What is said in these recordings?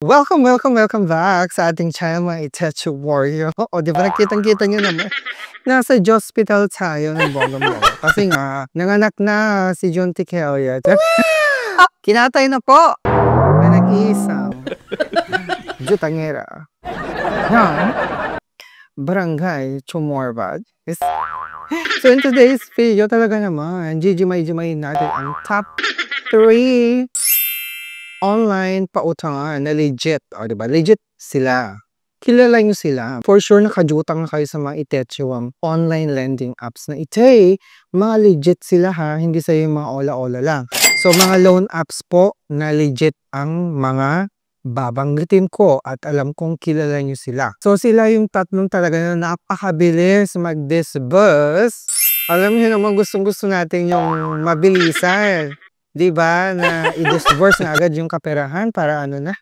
Welcome back sa ating channel mga Itachi Warrior. O, di ba nakitang-kita nyo naman? Nasa hospital tayo ng bonggang-bongga. Kasi nga, nanganak na si John Tiquelia. Kinatay na po na nag-iisang jutangera ng Barangay Chumorbad. So in today's video talaga naman, gigimay natin ang top 3 online pautangan na legit. O, diba? Legit sila. Kilala nyo sila. For sure, nakajutang na kayo sa mga Itachiwang online lending apps na ite. Mga legit sila ha. Hindi sa yung mga ola-ola lang. So, mga loan apps po na legit ang mga babanggitin ko at alam kong kilala nyo sila. So, sila yung tatlong talaga na napakabilis mag-disburse. Alam nyo naman gustong-gusto natin yung mabilisan. Diba? Na i-disburse na agad yung kaperahan para ano na.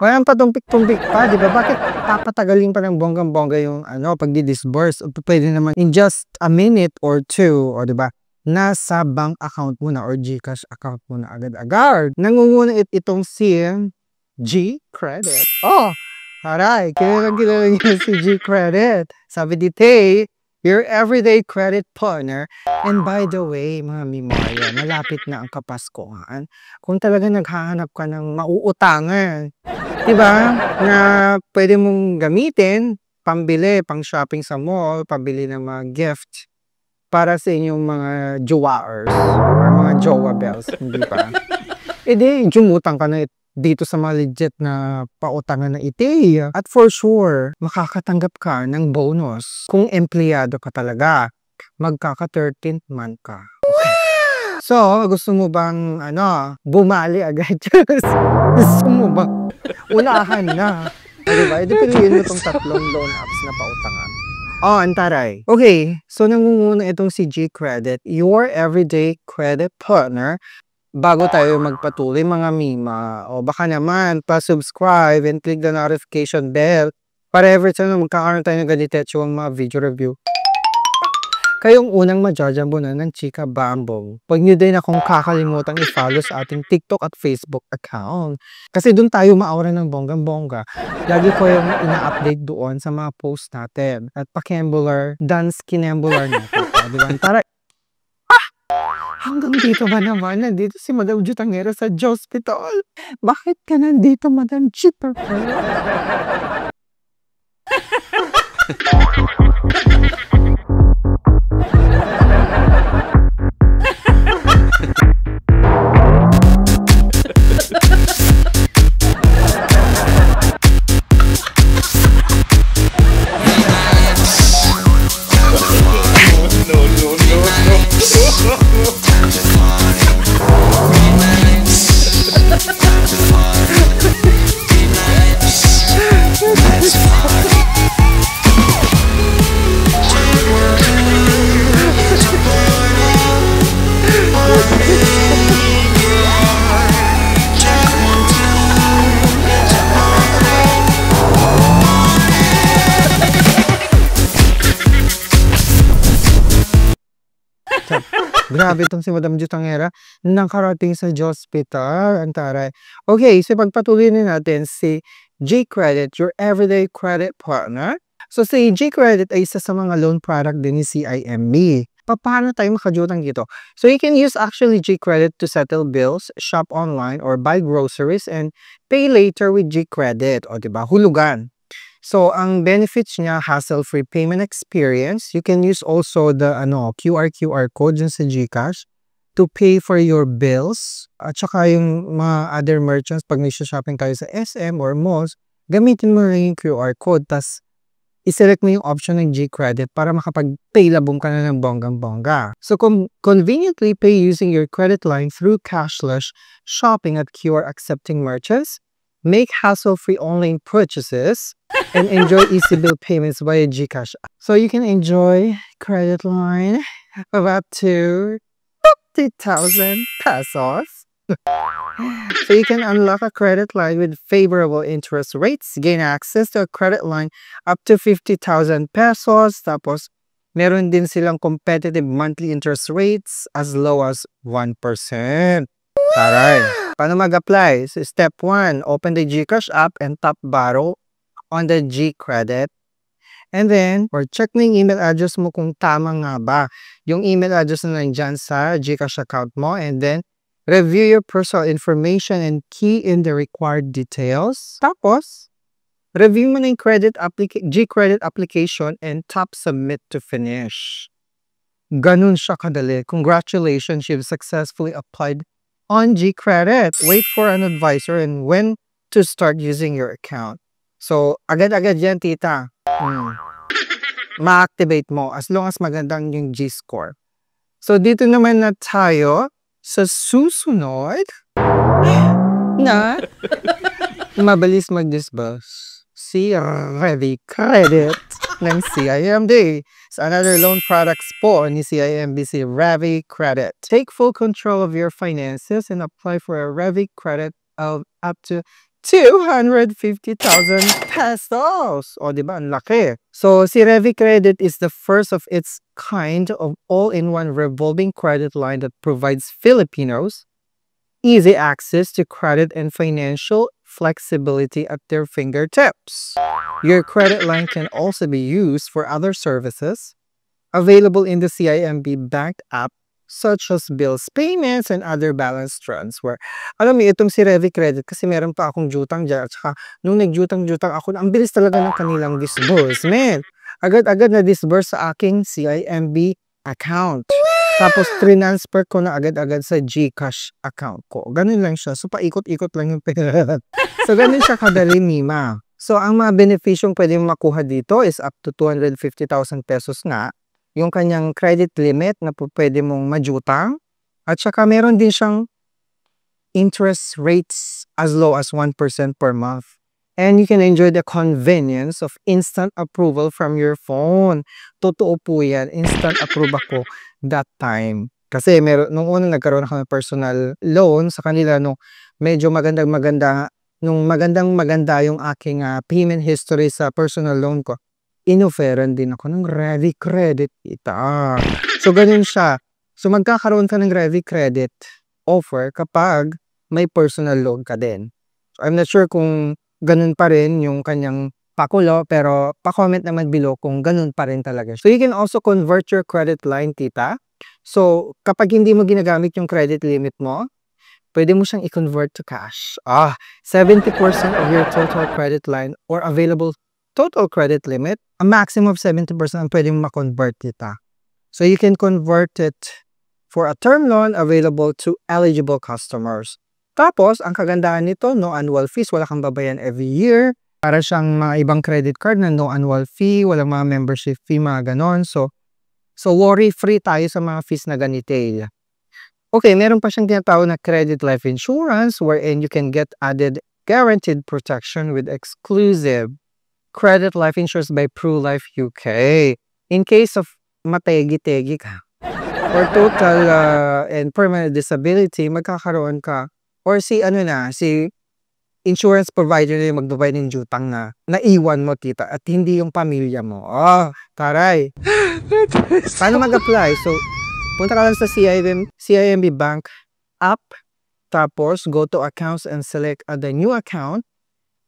Walang patumpik-tumpik pa, diba? Bakit papatagalin pa ng bonggang-bongga yung pag-disburse? Pwede naman in just a minute or two, o diba? Nasa bank account mo na or GCash account mo na agad-agad. Nangunguna itong si G-Credit. Oh, haray, kilala niyo si G-Credit. Sabi dito, your everyday credit partner. And by the way, mga Mimoya, malapit na ang Kapaskuhan. Kung talaga naghahanap ka ng mauutangan, diba? Na pwede mong gamitin, pambili, pang shopping sa mall, pambili ng mga gift para sa inyong mga jowaers or mga jowa bells, hindi ba? E di, jumutang ka na dito sa mga legit na pautangan na ite. At for sure, makakatanggap ka ng bonus kung empleyado ka talaga. Magkaka 13th month ka. Okay. So, gusto mo bang bumali agad? Gusto mo bang unahan na? Diba? E di piliin mo itong tatlong loan apps na pautangan. Oh, antaray. Okay, so nangunguna itong si G-Credit, your everyday credit partner. Bago tayo magpatuloy mga Mima, o baka naman pa-subscribe and click the notification bell para every time na magkakaroon tayo ng ganito yung mga video review. Kayong unang majajambo na ng Chika Bambong. Huwag nyo din akong kakalimutang i-follow sa ating TikTok at Facebook account. Kasi doon tayo maaura ng bonggang-bongga. Lagi ko yung ina-update doon sa mga post natin. At pa-kembular, dance kinembular natin. Diba? Tara! Hanggang dito ba naman? Nandito si Madam Jutangera sa hospital. Bakit ka nandito, Madam Jutangera? Grabe itong si Madam Jutangera nakarating sa hospital. Antaray. Okay, so pagpatuloy na natin si G-Credit, your everyday credit partner. So si G-Credit ay isa sa mga loan product din ni CIMB. Paano tayo makajutang dito? So you can use actually G-Credit to settle bills, shop online, or buy groceries and pay later with G-Credit. O diba? Hulugan. So, ang benefits niya, hassle-free payment experience. You can use also the QR code dyan sa GCash to pay for your bills. At saka yung mga other merchants, pag nag-shopping kayo sa SM or malls, gamitin mo rin yung QR code. Tas, iselect mo yung option ng G-Credit para makapag-pay labong ka na ng bonggang-bongga. So, conveniently pay using your credit line through cashless shopping at QR accepting merchants. Make hassle-free online purchases and enjoy easy bill payments via GCash. So you can enjoy credit line of up to 50,000 pesos. So you can unlock a credit line with favorable interest rates, gain access to a credit line up to 50,000 pesos. Tapos, meron din silang competitive monthly interest rates as low as 1%. Taray. Paano mag-apply? So, step 1, open the GCash app and tap borrow on the G-Credit. And then, or check na yung email address mo kung tama nga ba yung email address na nandyan sa GCash account mo. And then, review your personal information and key in the required details. Tapos, review mo na yung G-Credit application and tap submit to finish. Ganun siya kadali. Congratulations, you've successfully applied on G-Credit. Wait for an advisor and when to start using your account. So, agad-agad yan, tita. Ma-activate mo as long as magandang yung G-score. So, dito naman na tayo sa susunod na mabilis mag-disburse si Ready Credit ng CIMB. It's another loan products po ni CIMB, si Ready Credit. Take full control of your finances and apply for a Ready Credit of up to 250,000 pesos. O, diba? Ang laki. So, si Ready Credit is the first of its kind of all-in-one revolving credit line that provides Filipinos easy access to credit and financial flexibility at their fingertips. Your credit line can also be used for other services available in the CIMB Bank app such as bills payments and other balance transfer. Alam mo, itong si Ready Credit kasi meron pa akong jutang dyan. At saka, nung nagjutang-jutang ako, ang bilis talaga ng kanilang disbursement. Agad-agad na disburse sa aking CIMB account. Tapos, transfer ko na agad-agad sa GCash account ko. Ganun lang siya. So, paikot-ikot lang yung pera. So, ganun siya kadali, Mima. So, ang mga beneficyong pwede makuha dito is up to 250,000 pesos nga. Yung kanyang credit limit na pwede mong majutang. At saka meron din siyang interest rates as low as 1% per month. And you can enjoy the convenience of instant approval from your phone. Totoo po yan. Instant approve ako that time. Kasi nung una nagkaroon ako ng personal loan sa kanila nung medyo magandang-maganda yung aking payment history sa personal loan ko. Inoferan din ako ng Ready Credit. So, ganun siya. So, magkakaroon ka ng Ready Credit offer kapag may personal loan ka din. So, I'm not sure kung ganun pa rin yung kanyang pakulo, pero pa-comment naman below kung ganun pa rin talaga. So, you can also convert your credit line, tita. So, kapag hindi mo ginagamit yung credit limit mo, pwede mo siyang i-convert to cash. 70% of your total credit line or available total credit limit, a maximum of 70% ang pwede mo ma-convert dito. So, you can convert it for a term loan available to eligible customers. Tapos, ang kagandahan nito, no annual fees, wala kang babayan every year. Para siyang mga ibang credit card na no annual fee, walang mga membership fee, mga ganon. So worry-free tayo sa mga fees na ganito. Okay, meron pa siyang tinatawag na credit life insurance wherein you can get added guaranteed protection with exclusive credit life insurance by PruLife UK. In case of mategi-tegi ka or total and permanent disability, magkakaroon ka or si insurance provider na yung mag-provide ng jutang na naiwan mo, tita, at hindi yung pamilya mo. Taray. Paano mag-apply? So, punta ka lang sa CIMB Bank app, tapos go to accounts and select the new account.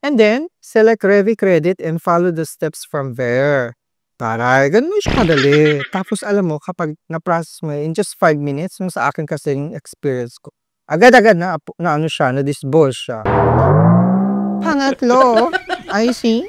And then, select Ready Credit and follow the steps from there. Taray, ganun siya kadali. Tapos alam mo, kapag na-process mo in just 5 minutes, yung sa akin kasi yung experience ko, agad-agad na disburse siya. Pangatlo, I see,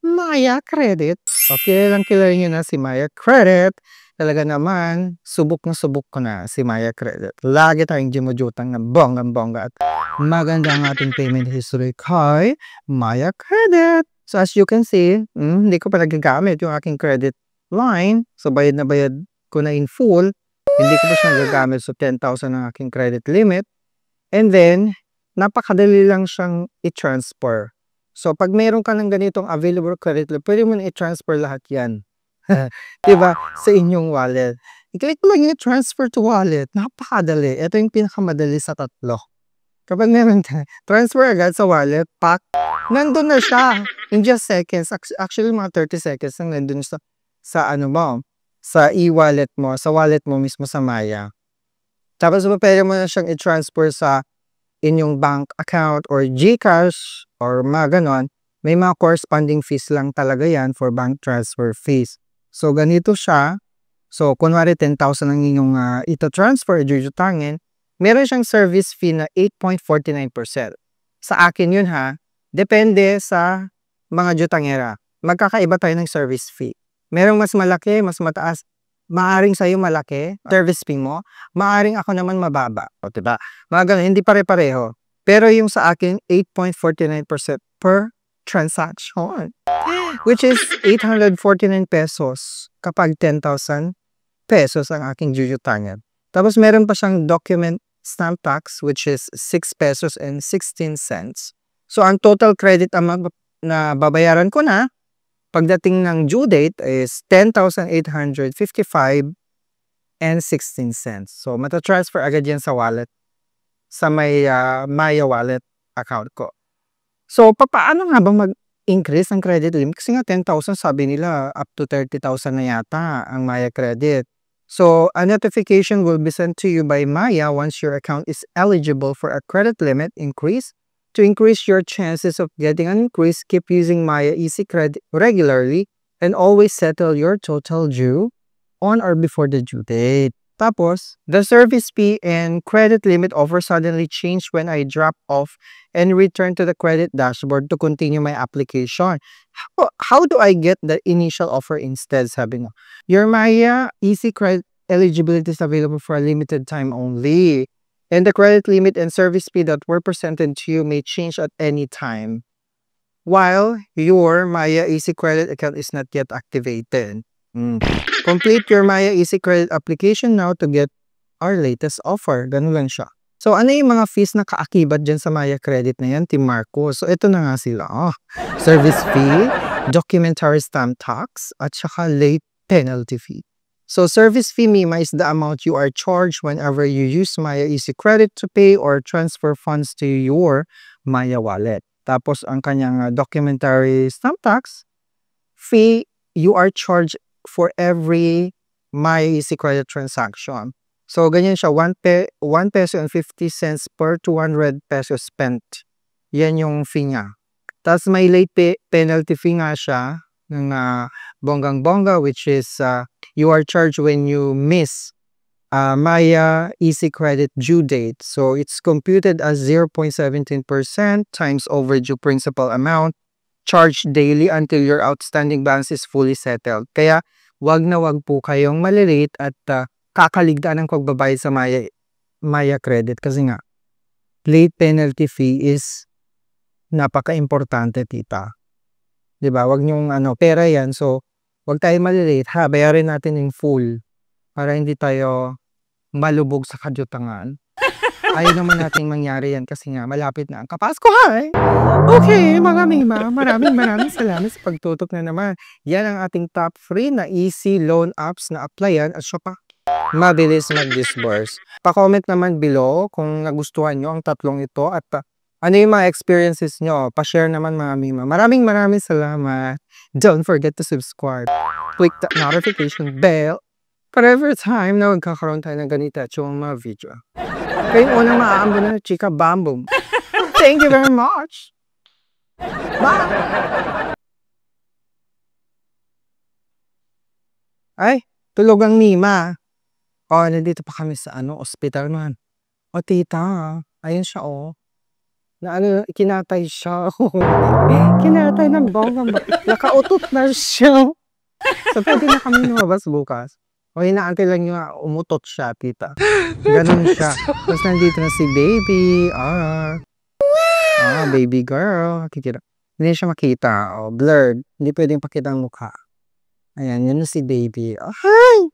Maya Credit. Okay, kilala nyo na si Maya Credit. Talaga naman, subok ko na si Maya Credit. Lagi tayong jumujutang na bonggang-bongga at maganda ang ating payment history kay Maya Credit. So as you can see, hindi ko pa nagagamit yung aking credit line. So bayad na bayad ko na in full. Hindi ko pa siya nagagamit. So 10,000 ang aking credit limit. And then, napakadali lang siyang i-transfer. So pag mayroon ka ng ganitong available credit limit, pwede mo na i-transfer lahat yan. Diba? Sa inyong wallet. I-click lang yung transfer to wallet. Napakadali. Ito yung pinakamadali sa tatlo. Kapag meron ka, transfer agad sa wallet, pack, nandun na siya. In just seconds. Actually, mga 30 seconds lang nandun sa e-wallet mo, sa wallet mo mismo sa Maya. Tapos pwede mo na siyang i-transfer sa inyong bank account or GCash or mga ganon. May mga corresponding fees lang talaga yan for bank transfer fees. So, ganito siya. So, kunwari 10,000 ang inyong ito-transfer, jujutangin, meron siyang service fee na 8.49%. Sa akin yun ha, depende sa mga jutangera. Magkakaiba tayo ng service fee. Merong mas malaki, mas mataas. Maaring sa'yo malaki, service fee mo. Maaring ako naman mababa. O, diba? Mga ganun, hindi pare-pareho. Pero yung sa akin, 8.49% per transaction. Which is 849 pesos kapag 10,000 pesos ang aking jujutangin. Tapos meron pa siyang document stamp tax which is 6 pesos and 16 cents. So ang total credit amount na babayaran ko na pagdating ng due date is 10,855 and 16 cents. So mata-transfer agad yan sa wallet, sa may Maya wallet account ko. So paano nga ba mag-increase ang credit limit? Kasi nga 10,000 sabi nila up to 30,000 na yata ang Maya credit. So a notification will be sent to you by Maya once your account is eligible for a credit limit increase. To increase your chances of getting an increase, keep using Maya Easy Credit regularly and always settle your total due on or before the due date. Tapos, the service fee and credit limit offer suddenly changed when I drop off and return to the credit dashboard to continue my application. How do I get the initial offer instead? Sabi nga, your Maya Easy Credit eligibility is available for a limited time only. And the credit limit and service fee that were presented to you may change at any time, while your Maya Easy Credit account is not yet activated. Complete your Maya Easy Credit application now to get our latest offer. Ganun lang siya. So, ano yung mga fees na kaakibat dyan sa Maya Credit na yan, Team Marco? So, ito na nga sila. Service fee, documentary stamp tax, at saka late penalty fee. So, service fee, Mima, is the amount you are charged whenever you use Maya Easy Credit to pay or transfer funds to your Maya wallet. Tapos, ang kanyang documentary stamp tax fee, you are charged for every Maya Easy Credit transaction. So, ganyan siya, 1 peso and 50 cents per 200 pesos spent. Yan yung fee niya. Tapos, may late penalty fee nga siya ng bonggang-bongga, which is you are charged when you miss Maya Easy Credit due date. So, it's computed as 0.17% times overdue principal amount charged daily until your outstanding balance is fully settled. Kaya, wag na wag po kayong malilate at kakaligtaan ng pagbabayad sa Maya Credit kasi nga, late penalty fee is napaka-importante, tita. Diba? Wag nyong pera yan. So, wag tayo malilate. Bayarin natin in full para hindi tayo malubog sa kajutangan. Ayaw naman natin mangyari yan kasi nga malapit na ang Kapaskuhan. Okay, mga Mima, maraming salamat sa pagtutok na naman. Yan ang ating top 3 na easy loan apps na applyan at siya pa mabilis mag-disburse. Pa-comment naman below kung nagustuhan nyo ang tatlong ito at ano yung mga experiences nyo. Pa-share naman mga Mima. Maraming salamat. Don't forget to subscribe. Click the notification bell para every time na magkakaroon tayo ng ganito at yung mga video. Kayong unang maaambo na chika bamboo. Thank you very much. Bye! Ay, tulog ang Mima. Nandito pa kami sa ospital man. Tita, ayun siya na kinatay siya. Kinatay ng bonggang. Nakautot na siya. So, pwede na kami lumabas bukas. Hinaantay lang yung umutot siya, tita. Ganun siya. Tapos nandito na si baby. Baby girl. Hindi siya makita. Blurred. Hindi pwedeng pakita ang mukha. Ayan, yun na si baby. Hi!